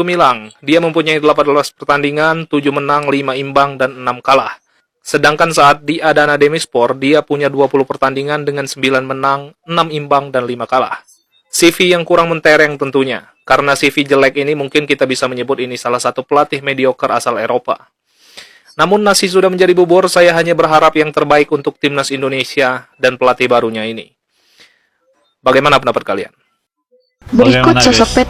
Gumilang, dia mempunyai 18 pertandingan, 7 menang, 5 imbang, dan 6 kalah. Sedangkan saat di Adana Demirspor, dia punya 20 pertandingan dengan 9 menang, 6 imbang, dan 5 kalah. CV yang kurang mentereng tentunya. Karena CV jelek ini mungkin kita bisa menyebut ini salah satu pelatih mediocre asal Eropa. Namun nasi sudah menjadi bubur, saya hanya berharap yang terbaik untuk timnas Indonesia dan pelatih barunya ini. Bagaimana pendapat kalian? Berikut sosok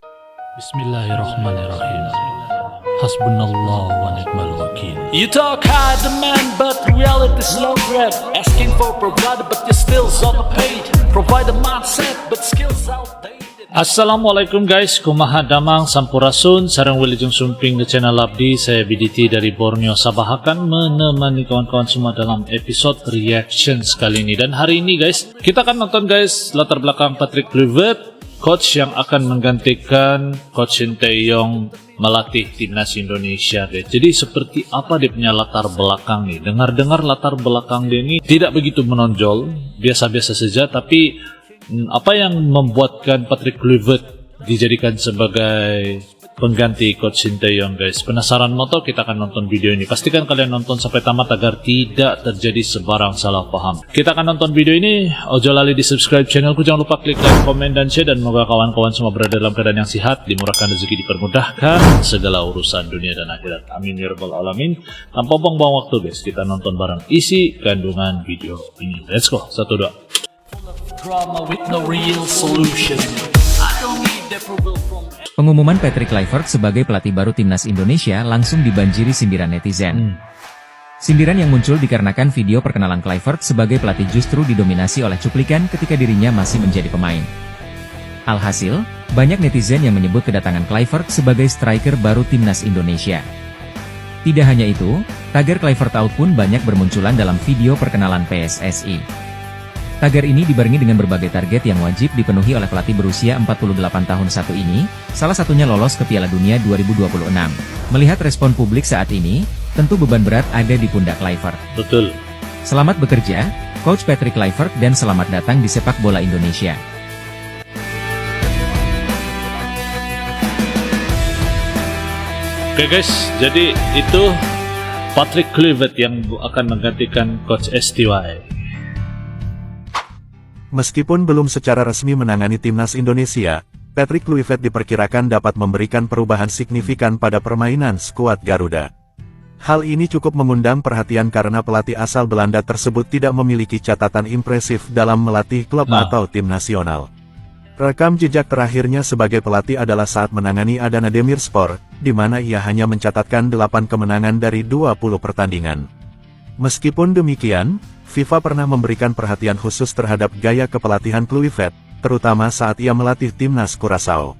Bismillahirrahmanirrahim. Hasbunallah wa ni'mal wakil. You talk hard man, but reality's low grade. Asking for provider, but you still on the page. Provide a mindset, but skills outdated. Assalamualaikum guys, kumaha damang sampurasun, sarang wilujeng sumping di channel Abdi. Saya BDT dari Borneo Sabah akan menemani kawan-kawan semua dalam episode reaction kali ini. Dan hari ini guys, kita akan nonton guys latar belakang Patrick Kluivert, coach yang akan menggantikan Coach Sinteyong melatih timnas Indonesia guys. Jadi seperti apa dia punya latar belakang nih? Dengar-dengar latar belakang dia ini tidak begitu menonjol, biasa-biasa saja, tapi apa yang membuatkan Patrick Kluivert dijadikan sebagai pengganti Coach Sinteyong guys? Penasaran moto? Kita akan nonton video ini. Pastikan kalian nonton sampai tamat agar tidak terjadi sebarang salah paham. Kita akan nonton video ini. Ojo lali di subscribe channelku, jangan lupa klik like, komen, dan share. Dan semoga kawan-kawan semua berada dalam keadaan yang sehat, dimurahkan rezeki, dipermudahkan segala urusan dunia dan akhirat. Amin ya rabbal alamin. Tanpa buang-buang waktu guys, kita nonton bareng isi kandungan video ini. Let's go. 1, 2. Drama with no real solution. Pengumuman Patrick Kluivert sebagai pelatih baru timnas Indonesia langsung dibanjiri sindiran netizen. Sindiran yang muncul dikarenakan video perkenalan Kluivert sebagai pelatih justru didominasi oleh cuplikan ketika dirinya masih menjadi pemain. Alhasil, banyak netizen yang menyebut kedatangan Kluivert sebagai striker baru timnas Indonesia. Tidak hanya itu, tagar Kluivert out pun banyak bermunculan dalam video perkenalan PSSI. Tagar ini dibarengi dengan berbagai target yang wajib dipenuhi oleh pelatih berusia 48 tahun satu ini, salah satunya lolos ke Piala Dunia 2026. Melihat respon publik saat ini, tentu beban berat ada di pundak Kluivert. Betul. Selamat bekerja, Coach Patrick Kluivert, dan selamat datang di sepak bola Indonesia. Oke guys, jadi itu Patrick Kluivert yang akan menggantikan Coach STY. Meskipun belum secara resmi menangani timnas Indonesia, Patrick Kluivert diperkirakan dapat memberikan perubahan signifikan pada permainan skuad Garuda. Hal ini cukup mengundang perhatian karena pelatih asal Belanda tersebut tidak memiliki catatan impresif dalam melatih klub atau tim nasional. Rekam jejak terakhirnya sebagai pelatih adalah saat menangani Adana Demirspor, di mana ia hanya mencatatkan 8 kemenangan dari 20 pertandingan. Meskipun demikian, FIFA pernah memberikan perhatian khusus terhadap gaya kepelatihan Kluivert, terutama saat ia melatih timnas Curaçao.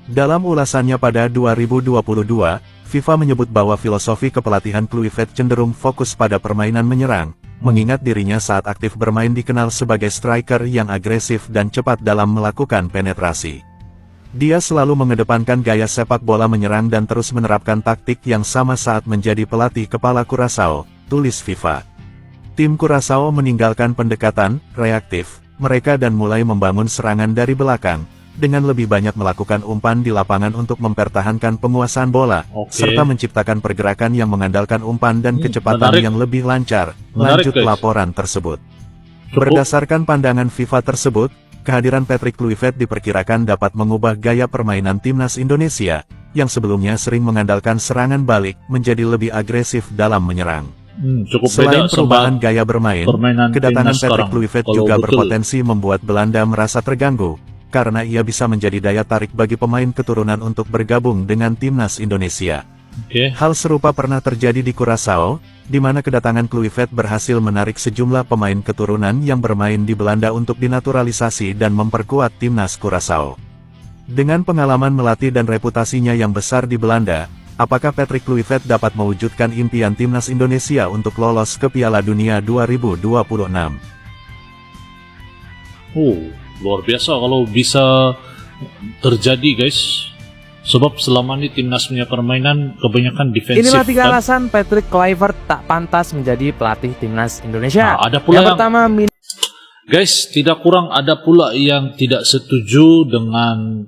Dalam ulasannya pada 2022, FIFA menyebut bahwa filosofi kepelatihan Kluivert cenderung fokus pada permainan menyerang, mengingat dirinya saat aktif bermain dikenal sebagai striker yang agresif dan cepat dalam melakukan penetrasi. Dia selalu mengedepankan gaya sepak bola menyerang dan terus menerapkan taktik yang sama saat menjadi pelatih kepala Curaçao, tulis FIFA. Tim Curaçao meninggalkan pendekatan reaktif mereka dan mulai membangun serangan dari belakang, dengan lebih banyak melakukan umpan di lapangan untuk mempertahankan penguasaan bola, serta menciptakan pergerakan yang mengandalkan umpan dan kecepatan yang lebih lancar. Lanjut laporan tersebut. Berdasarkan pandangan FIFA tersebut, kehadiran Patrick Kluivert diperkirakan dapat mengubah gaya permainan timnas Indonesia, yang sebelumnya sering mengandalkan serangan balik, menjadi lebih agresif dalam menyerang. Selain perubahan gaya bermain, kedatangan Patrick Kluivert juga berpotensi membuat Belanda merasa terganggu, karena ia bisa menjadi daya tarik bagi pemain keturunan untuk bergabung dengan timnas Indonesia. Hal serupa pernah terjadi di Curaçao, di mana kedatangan Kluivert berhasil menarik sejumlah pemain keturunan yang bermain di Belanda untuk dinaturalisasi dan memperkuat timnas Curaçao. Dengan pengalaman melatih dan reputasinya yang besar di Belanda, apakah Patrick Kluivert dapat mewujudkan impian timnas Indonesia untuk lolos ke Piala Dunia 2026? Luar biasa kalau bisa terjadi guys. Sebab selama ini timnas punya permainan kebanyakan defensif. Inilah 3 alasan Patrick Kluivert tak pantas menjadi pelatih timnas Indonesia. Ada pula yang pertama, guys, tidak kurang ada pula yang tidak setuju dengan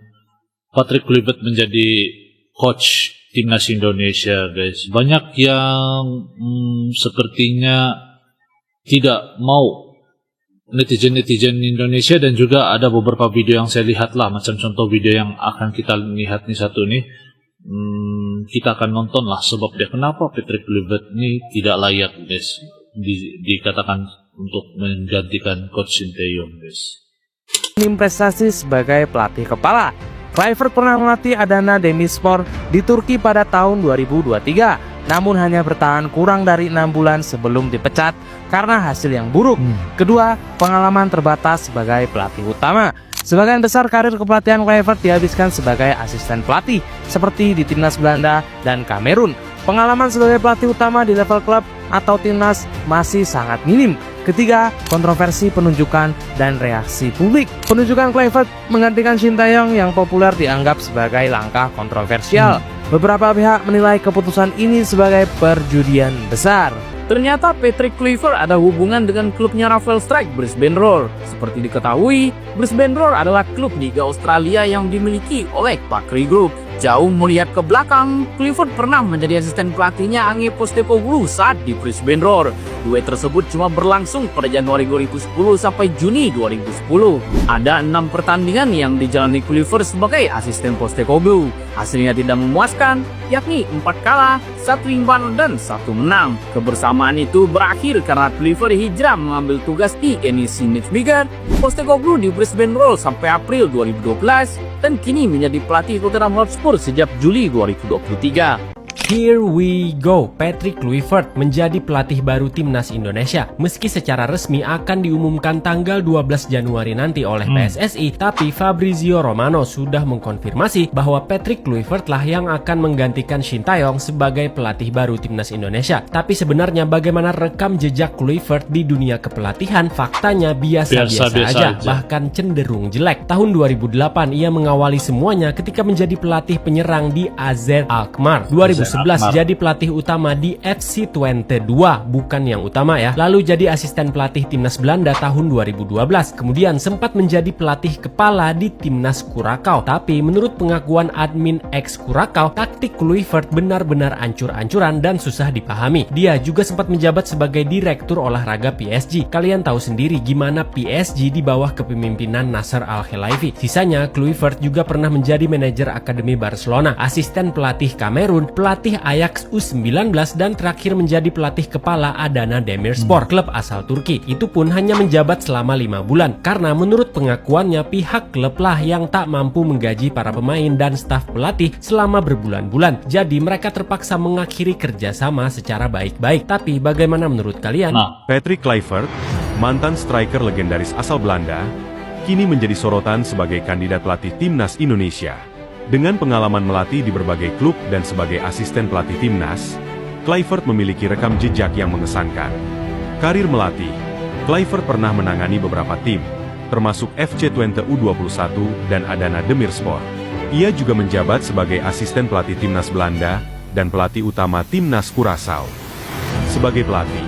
Patrick Kluivert menjadi coach timnas Indonesia, guys. Banyak yang sepertinya tidak mau, netizen Indonesia, dan juga ada beberapa video yang saya lihat lah, macam contoh video yang akan kita lihat nih satu nih. Kita akan nonton lah sebab dia kenapa Patrick Kluivert ini tidak layak, guys, dikatakan untuk menggantikan coach Sinteyong, guys. Minim prestasi sebagai pelatih kepala. Kluivert pernah melatih Adana Demirspor di Turki pada tahun 2023, namun hanya bertahan kurang dari 6 bulan sebelum dipecat karena hasil yang buruk. Kedua, pengalaman terbatas sebagai pelatih utama. Sebagian besar karir kepelatihan Kluivert dihabiskan sebagai asisten pelatih, seperti di timnas Belanda dan Kamerun. Pengalaman sebagai pelatih utama di level klub atau timnas masih sangat minim. Ketiga, kontroversi penunjukan dan reaksi publik. Penunjukan Kluivert menggantikan Sinteyong yang populer dianggap sebagai langkah kontroversial. Beberapa pihak menilai keputusan ini sebagai perjudian besar. Ternyata Patrick Kluivert ada hubungan dengan klubnya Rafael Strijk, Brisbane Roar. Seperti diketahui, Brisbane Roar adalah klub Liga Australia yang dimiliki oleh Pakri Group. Jauh melihat ke belakang, Kluivert pernah menjadi asisten pelatihnya Ange Postecoglou saat di Brisbane Roar. Duet tersebut cuma berlangsung pada Januari 2010 sampai Juni 2010. Ada 6 pertandingan yang dijalani Kluivert sebagai asisten Postecoglou. Hasilnya tidak memuaskan, yakni 4 kalah, 1 imbang dan 1 menang. Kebersamaan itu berakhir karena Kluivert hijrah mengambil tugas di NEC Nijmegen Postecoglou di Brisbane Roar sampai April 2012 dan kini menjadi pelatih Tottenham Hotspur sejak Juli 2023. Here we go, Patrick Kluivert menjadi pelatih baru timnas Indonesia. Meski secara resmi akan diumumkan tanggal 12 Januari nanti oleh PSSI, tapi Fabrizio Romano sudah mengkonfirmasi bahwa Patrick Kluivert lah yang akan menggantikan Sinteyong sebagai pelatih baru timnas Indonesia. Tapi sebenarnya bagaimana rekam jejak Kluivert di dunia kepelatihan? Faktanya biasa-biasa aja, bahkan cenderung jelek. Tahun 2008 ia mengawali semuanya ketika menjadi pelatih penyerang di AZ Alkmaar. 2011 jadi pelatih utama di FC Twente 2, bukan yang utama ya. Lalu jadi asisten pelatih timnas Belanda tahun 2012. Kemudian sempat menjadi pelatih kepala di timnas Curacao. Tapi menurut pengakuan admin ex Curacao, taktik Kluivert benar-benar ancur-ancuran dan susah dipahami. Dia juga sempat menjabat sebagai direktur olahraga PSG. Kalian tahu sendiri gimana PSG di bawah kepemimpinan Nasser Al-Khelaifi. Sisanya, Kluivert juga pernah menjadi manajer Akademi Barcelona, asisten pelatih Kamerun, pelatih Ajax U19 dan terakhir menjadi pelatih kepala Adana Demirspor, klub asal Turki. Itu pun hanya menjabat selama 5 bulan karena menurut pengakuannya pihak klub lah yang tak mampu menggaji para pemain dan staf pelatih selama berbulan-bulan. Jadi mereka terpaksa mengakhiri kerjasama secara baik-baik. Tapi bagaimana menurut kalian? Patrick Kluivert, mantan striker legendaris asal Belanda, kini menjadi sorotan sebagai kandidat pelatih timnas Indonesia. Dengan pengalaman melatih di berbagai klub dan sebagai asisten pelatih timnas, Kluivert memiliki rekam jejak yang mengesankan. Karir melatih, Kluivert pernah menangani beberapa tim, termasuk FC Twente U21 dan Adana Demirspor. Ia juga menjabat sebagai asisten pelatih timnas Belanda dan pelatih utama timnas Curaçao. Sebagai pelatih,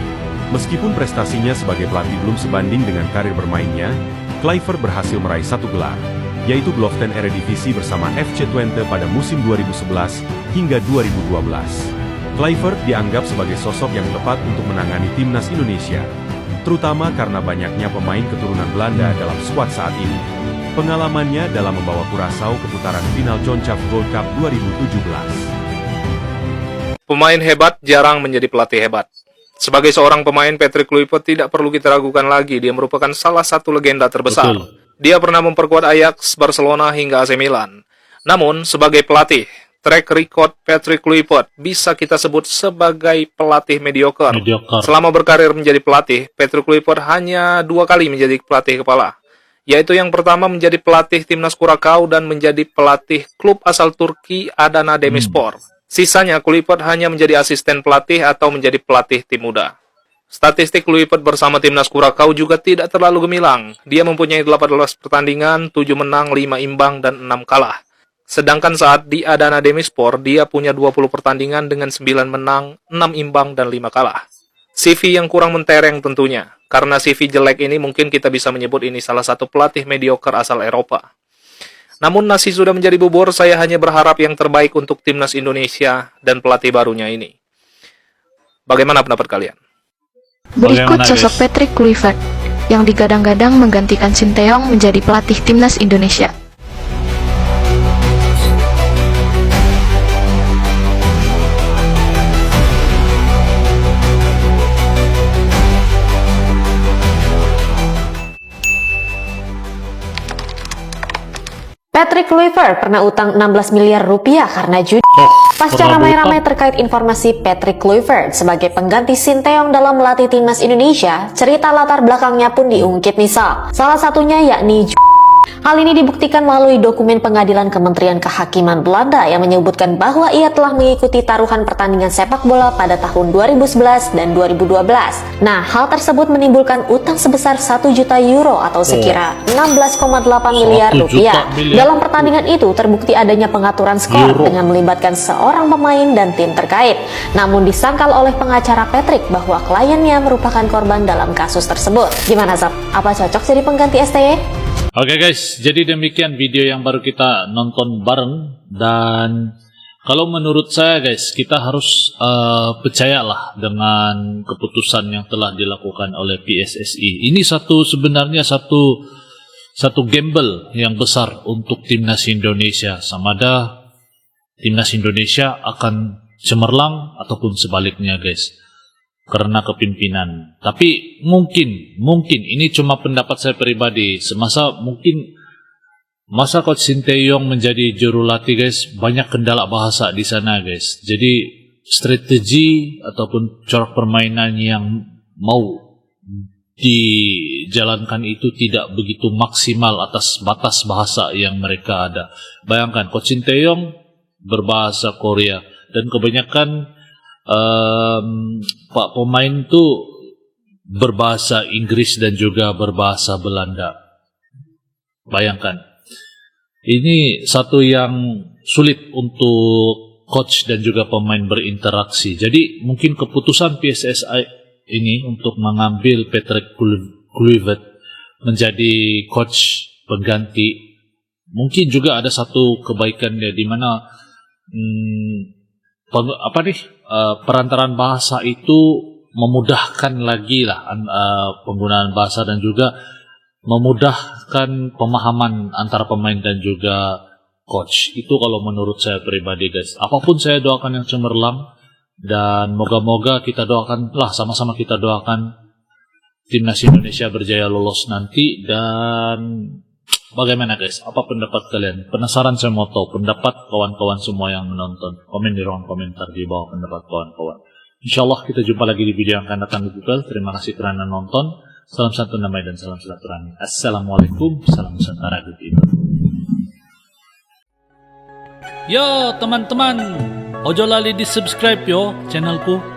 meskipun prestasinya sebagai pelatih belum sebanding dengan karir bermainnya, Kluivert berhasil meraih 1 gelar, yaitu Beloften Eredivisie bersama FC Twente pada musim 2011 hingga 2012. Kluivert dianggap sebagai sosok yang tepat untuk menangani timnas Indonesia, terutama karena banyaknya pemain keturunan Belanda dalam skuad saat ini. Pengalamannya dalam membawa Curaçao ke putaran final CONCACAF Gold Cup 2017. Pemain hebat jarang menjadi pelatih hebat. Sebagai seorang pemain, Patrick Kluivert tidak perlu kita ragukan lagi. Dia merupakan salah satu legenda terbesar. Dia pernah memperkuat Ajax, Barcelona, hingga AC Milan. Namun, sebagai pelatih, track record Patrick Kluivert bisa kita sebut sebagai pelatih mediocre. Selama berkarir menjadi pelatih, Patrick Kluivert hanya 2 kali menjadi pelatih kepala. Yaitu yang pertama menjadi pelatih timnas Curacao dan menjadi pelatih klub asal Turki Adana Demirspor. Sisanya, Kluivert hanya menjadi asisten pelatih atau menjadi pelatih tim muda. Statistik Kluivert bersama timnas Curacao juga tidak terlalu gemilang. Dia mempunyai 18 pertandingan, 7 menang, 5 imbang, dan 6 kalah. Sedangkan saat di Adana Demirspor, dia punya 20 pertandingan dengan 9 menang, 6 imbang, dan 5 kalah. CV yang kurang mentereng tentunya. Karena CV jelek ini mungkin kita bisa menyebut ini salah satu pelatih mediocre asal Eropa. Namun nasi sudah menjadi bubur, saya hanya berharap yang terbaik untuk timnas Indonesia dan pelatih barunya ini. Bagaimana pendapat kalian? Berikut sosok Patrick Kluivert yang digadang-gadang menggantikan Sinteyong menjadi pelatih timnas Indonesia. Patrick Kluivert pernah utang 16 miliar rupiah karena judi. Pasca ramai-ramai terkait informasi Patrick Kluivert sebagai pengganti Sinteyong dalam melatih timnas Indonesia, cerita latar belakangnya pun diungkit misal. Salah satunya yakni hal ini dibuktikan melalui dokumen pengadilan Kementerian Kehakiman Belanda yang menyebutkan bahwa ia telah mengikuti taruhan pertandingan sepak bola pada tahun 2011 dan 2012. Nah, hal tersebut menimbulkan utang sebesar 1 juta euro atau sekira 16,8 miliar rupiah. Dalam pertandingan itu terbukti adanya pengaturan skor dengan melibatkan seorang pemain dan tim terkait. Namun disangkal oleh pengacara Patrick bahwa kliennya merupakan korban dalam kasus tersebut. Gimana Zap? Apa cocok jadi pengganti STY? Oke guys, jadi demikian video yang baru kita nonton bareng. Dan kalau menurut saya guys, kita harus percayalah dengan keputusan yang telah dilakukan oleh PSSI. Ini sebenarnya satu gamble yang besar untuk timnas Indonesia. Sama ada timnas Indonesia akan cemerlang ataupun sebaliknya guys, karena kepimpinan. Tapi mungkin ini cuma pendapat saya pribadi. Masa Coach Sinteyong menjadi juru latih guys, banyak kendala bahasa di sana guys. Jadi strategi ataupun corak permainan yang mau dijalankan itu tidak begitu maksimal atas batas bahasa yang mereka ada. Bayangkan Coach Sinteyong berbahasa Korea dan kebanyakan Pak pemain itu berbahasa Inggris dan juga berbahasa Belanda. Bayangkan, ini satu yang sulit untuk coach dan juga pemain berinteraksi. Jadi mungkin keputusan PSSI ini untuk mengambil Patrick Kluivert menjadi coach pengganti, mungkin juga ada satu kebaikannya di mana perantaran bahasa itu memudahkan lagi lah penggunaan bahasa dan juga memudahkan pemahaman antara pemain dan juga coach. Itu kalau menurut saya pribadi guys. Apapun saya doakan yang cemerlang dan moga-moga kita doakan lah, sama-sama kita doakan timnas Indonesia berjaya lolos nanti. Dan bagaimana guys? Apa pendapat kalian? Penasaran saya mau tahu pendapat kawan-kawan semua yang menonton. Komen di ruang komentar di bawah pendapat kawan-kawan. Insyaallah kita jumpa lagi di video yang akan datang di Google. Terima kasih karena nonton. Salam satu damai dan salam silaturahmi. Assalamualaikum. Salam Nusantara Good. Yo teman-teman, ojo lali di subscribe yo channelku.